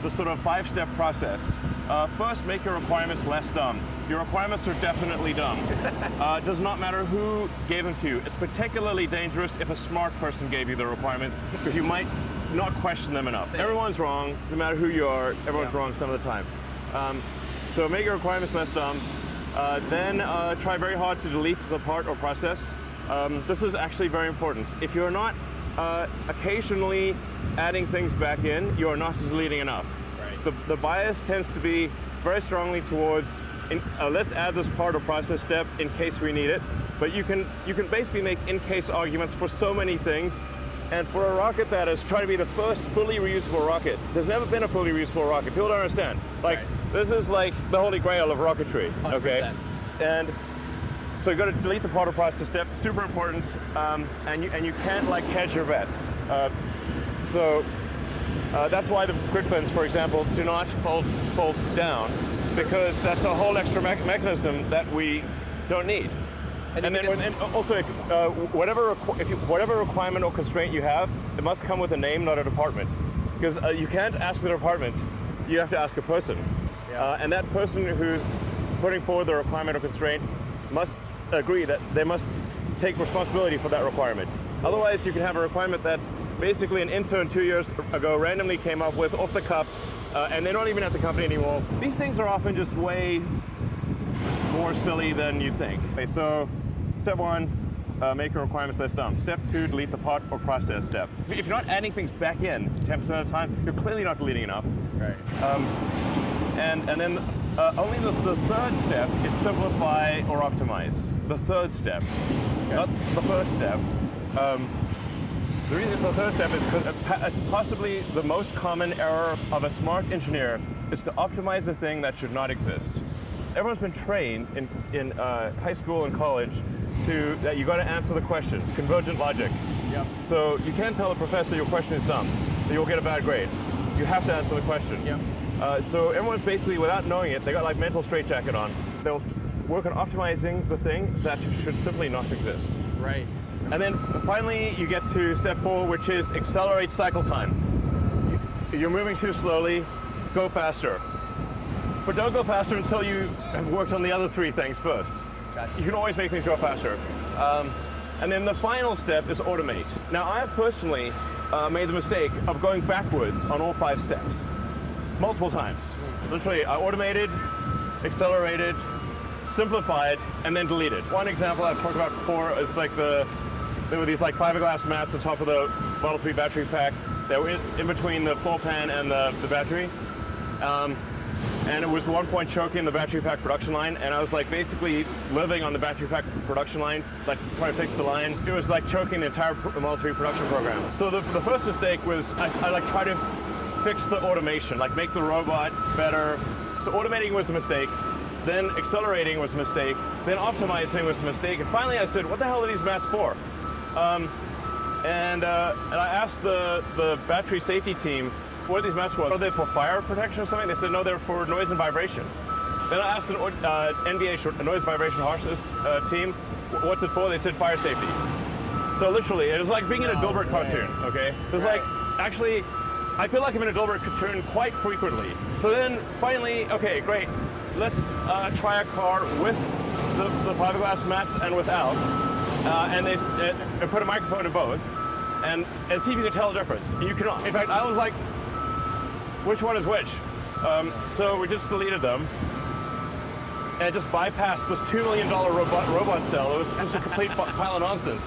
the sort of 5-step process. First, make your requirements less dumb. Your requirements are definitely dumb. It does not matter who gave them to you. It's particularly dangerous if a smart person gave you the requirements, because you might not question them enough. Everyone's wrong, no matter who you are, everyone's wrong some of the time. So make your requirements less dumb. Then try very hard to delete the part or process. This is actually very important. If you're not occasionally adding things back in, you are not deleting enough. Right. The bias tends to be very strongly towards, let's add this part or process step in case we need it. But you can basically make in-case arguments for so many things. And for a rocket that is trying to be the first fully reusable rocket, there's never been a fully reusable rocket. People don't understand. Like, this is like the holy grail of rocketry, 100%. Okay? And so you got to delete the part or process step, super important, and you can't like hedge your bets. That's why the grid fins, for example, do not fold down, because that's a whole extra mechanism that we don't need. And also, whatever requirement or constraint you have, it must come with a name, not a department. Because you can't ask the department, you have to ask a person. Yeah. And that person who's putting forward the requirement or constraint must agree that they must take responsibility for that requirement. Otherwise, you can have a requirement that basically an intern 2 years ago randomly came up with off the cuff, and they're not even at the company anymore. These things are often just way more silly than you'd think. Okay, so step 1, make your requirements less dumb. Step 2, delete the part or process step. If you're not adding things back in 10% of the time, you're clearly not deleting enough. Right. And then only the third step is simplify or optimize. The third step, not the first step. The reason it's the third step is because it's possibly the most common error of a smart engineer is to optimize a thing that should not exist. Everyone's been trained in high school and college that you got to answer the question, convergent logic. Yep. So you can't tell the professor your question is dumb, you'll get a bad grade. You have to answer the question. Yep. So everyone's basically, without knowing it, they got like mental straitjacket on. They'll work on optimizing the thing that should simply not exist. Right. And then finally you get to step 4, which is accelerate cycle time. You're moving too slowly, go faster. But don't go faster until you have worked on the other 3 things first. Gotcha. You can always make things go faster. And then the final step is automate. Now, I have personally made the mistake of going backwards on all 5 steps, multiple times. Literally, I automated, accelerated, simplified, and then deleted. One example I've talked about before is like there were these like fiberglass mats on top of the Model 3 battery pack that were in between the floor pan and the battery. And it was at one point choking the battery pack production line, and I was like basically living on the battery pack production line, like trying to fix the line. It was like choking the entire Model 3 production program. So the first mistake was I like tried to fix the automation, like make the robot better. So automating was a mistake, then accelerating was a mistake, then optimizing was a mistake, and finally I said, what the hell are these mats for? And I asked the battery safety team, what are these mats for? Are they for fire protection or something? They said, no, they're for noise and vibration. Then I asked an NBA noise vibration harshness team, what's it for? They said fire safety. So literally, it was like being in a Dilbert cartoon, okay? It was like, actually, I feel like I'm in a Dilbert cartoon quite frequently. So then finally, okay, great. Let's try a car with the fiberglass mats and without. And they put a microphone in both and see if you can tell the difference. You cannot. In fact, I was like, which one is which? So we just deleted them and just bypassed this $2 million robot cell. It was just a complete pile of nonsense.